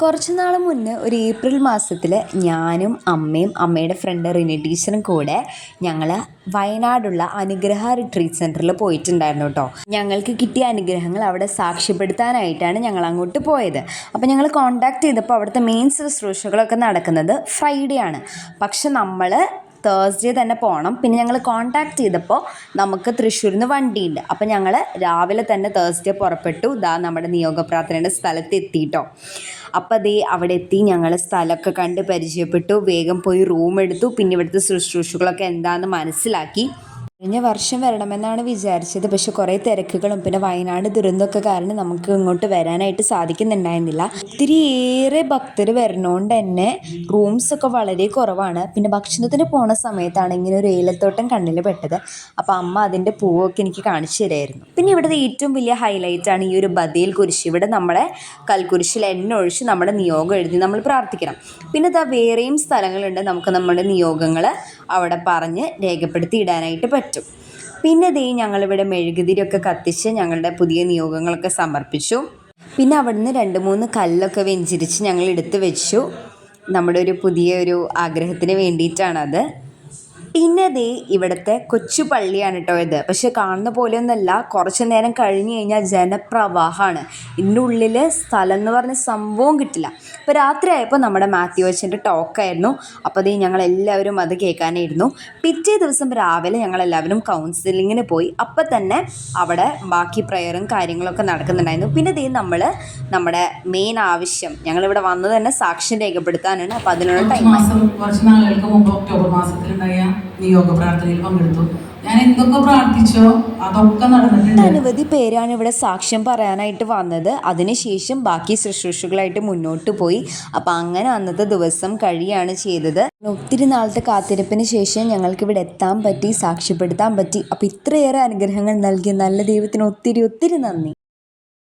കുറച്ച് നാൾ മുന്നേ ഒരു ഏപ്രിൽ മാസത്തിൽ ഞാനും അമ്മയും അമ്മയുടെ ഫ്രണ്ട് റിനി ടീച്ചറും കൂടെ ഞങ്ങൾ വയനാടുള്ള അനുഗ്രഹ റിട്രീറ്റ് സെൻറ്ററിൽ പോയിട്ടുണ്ടായിരുന്നു കേട്ടോ. ഞങ്ങൾക്ക് കിട്ടിയ അനുഗ്രഹങ്ങൾ അവിടെ സാക്ഷ്യപ്പെടുത്താനായിട്ടാണ് ഞങ്ങൾ അങ്ങോട്ട് പോയത്. അപ്പോൾ ഞങ്ങൾ കോൺടാക്ട് ചെയ്തപ്പോൾ അവിടുത്തെ മെയിൻ ശുശ്രൂഷകളൊക്കെ നടക്കുന്നത് ഫ്രൈഡേ ആണ്. പക്ഷെ നമ്മൾ തേഴ്സ്ഡേ തന്നെ പോകണം. പിന്നെ ഞങ്ങൾ കോൺടാക്ട് ചെയ്തപ്പോൾ നമുക്ക് തൃശ്ശൂരിൽ നിന്ന് വണ്ടിയുണ്ട്. അപ്പോൾ ഞങ്ങൾ രാവിലെ തന്നെ തേഴ്സ്ഡേ പുറപ്പെട്ടു. നമ്മുടെ നിയോഗ പ്രാർത്ഥനയുടെ സ്ഥലത്ത് എത്തിയിട്ടോ. അപ്പോൾ അവിടെ എത്തി ഞങ്ങൾ സ്ഥലമൊക്കെ കണ്ട് പരിചയപ്പെട്ടു. വേഗം പോയി റൂം എടുത്തു. പിന്നെ ഇവിടുത്തെ ശുശ്രൂഷകളൊക്കെ എന്താണെന്ന് മനസ്സിലാക്കി. കഴിഞ്ഞ വർഷം വരണമെന്നാണ് വിചാരിച്ചത്. പക്ഷെ കുറേ തിരക്കുകളും പിന്നെ വയനാട് ദുരന്തമൊക്കെ കാരണം നമുക്ക് ഇങ്ങോട്ട് വരാനായിട്ട് സാധിക്കുന്നുണ്ടായിരുന്നില്ല. ഒത്തിരിയേറെ ഭക്തർ വരുന്നതുകൊണ്ട് തന്നെ റൂംസൊക്കെ വളരെ കുറവാണ്. പിന്നെ ഭക്ഷണത്തിന് പോണ സമയത്താണ് ഇങ്ങനെ ഒരു ഏലത്തോട്ടം കണ്ണിൽ പെട്ടത്. അപ്പോൾ അമ്മ അതിൻ്റെ പൂവൊക്കെ എനിക്ക് കാണിച്ചു തരായിരുന്നു. പിന്നെ ഇവിടുത്തെ ഏറ്റവും വലിയ ഹൈലൈറ്റാണ് ഈ ഒരു ബദേൽ കുരിശ്. ഇവിടെ നമ്മളെ കൽക്കുരിശിൽ എണ്ണ ഒഴിച്ച് നമ്മുടെ നിയോഗം എഴുതി നമ്മൾ പ്രാർത്ഥിക്കണം. പിന്നെ വേറെയും സ്ഥലങ്ങളുണ്ട് നമുക്ക് നമ്മുടെ നിയോഗങ്ങൾ അവിടെ പറഞ്ഞ് രേഖപ്പെടുത്തി ഇടാനായിട്ട് പറ്റും. പിന്നെ ഞങ്ങളിവിടെ മെഴുകുതിരിയൊക്കെ കത്തിച്ച് ഞങ്ങളുടെ പുതിയ നിയോഗങ്ങളൊക്കെ സമർപ്പിച്ചു. പിന്നെ അവിടുന്ന് 2-3 കല്ലൊക്കെ വെഞ്ചിരിച്ച് ഞങ്ങൾ എടുത്ത് വെച്ചു. നമ്മുടെ ഒരു പുതിയൊരു ആഗ്രഹത്തിന് വേണ്ടിയിട്ടാണത്. പിന്നെ ഇവിടുത്തെ കൊച്ചു പള്ളിയാണ് കേട്ടോ ഇത്. പക്ഷെ കാണുന്ന പോലെയൊന്നുമല്ല. കുറച്ച് നേരം കഴിഞ്ഞ് കഴിഞ്ഞാൽ ജനപ്രവാഹമാണ്. ഇതിൻ്റെ ഉള്ളിൽ സ്ഥലം എന്ന് പറഞ്ഞ സംഭവം കിട്ടില്ല. ഇപ്പോൾ രാത്രി ആയപ്പോൾ നമ്മുടെ മാത്യു അച്ഛൻ്റെ ടോക്കായിരുന്നു. അപ്പോൾ ഞങ്ങളെല്ലാവരും അത് കേൾക്കാനായിരുന്നു. പിറ്റേ ദിവസം രാവിലെ ഞങ്ങളെല്ലാവരും കൗൺസിലിങ്ങിന് പോയി. അപ്പം തന്നെ അവിടെ ബാക്കി പ്രയറും കാര്യങ്ങളൊക്കെ നടക്കുന്നുണ്ടായിരുന്നു. പിന്നെ നമ്മൾ നമ്മുടെ മെയിൻ ആവശ്യം ഞങ്ങളിവിടെ വന്നത് തന്നെ സാക്ഷ്യം രേഖപ്പെടുത്താനാണ്. അപ്പോൾ അതിനുള്ള കുറച്ച് നാളുകൾക്ക് മുമ്പ് ഒക്ടോബർ മാസത്തിലുണ്ടായ നിയോഗ പ്രാർത്ഥനയിൽ പങ്കെടുത്തു. ഞാൻ എന്തൊക്കെ പ്രാർത്ഥിച്ചോ അതൊക്കെ നടന്നിട്ടുണ്ട്. അനവധി പേരാണ് ഇവിടെ സാക്ഷ്യം പറയാനായിട്ട് വന്നത്. അതിനുശേഷം ബാക്കി ശുശ്രൂഷകളായിട്ട് മുന്നോട്ട് പോയി. അപ്പം അങ്ങനെ അന്നത്തെ ദിവസം കഴിയാണ് ചെയ്തത്. ഒത്തിരി നാളത്തെ കാത്തിരിപ്പിന് ശേഷം ഞങ്ങൾക്ക് ഇവിടെ എത്താൻ പറ്റി, സാക്ഷ്യപ്പെടുത്താൻ പറ്റി. അപ്പം ഇത്രയേറെ അനുഗ്രഹങ്ങൾ നൽകിയ നല്ല ദൈവത്തിന് ഒത്തിരി ഒത്തിരി നന്ദി.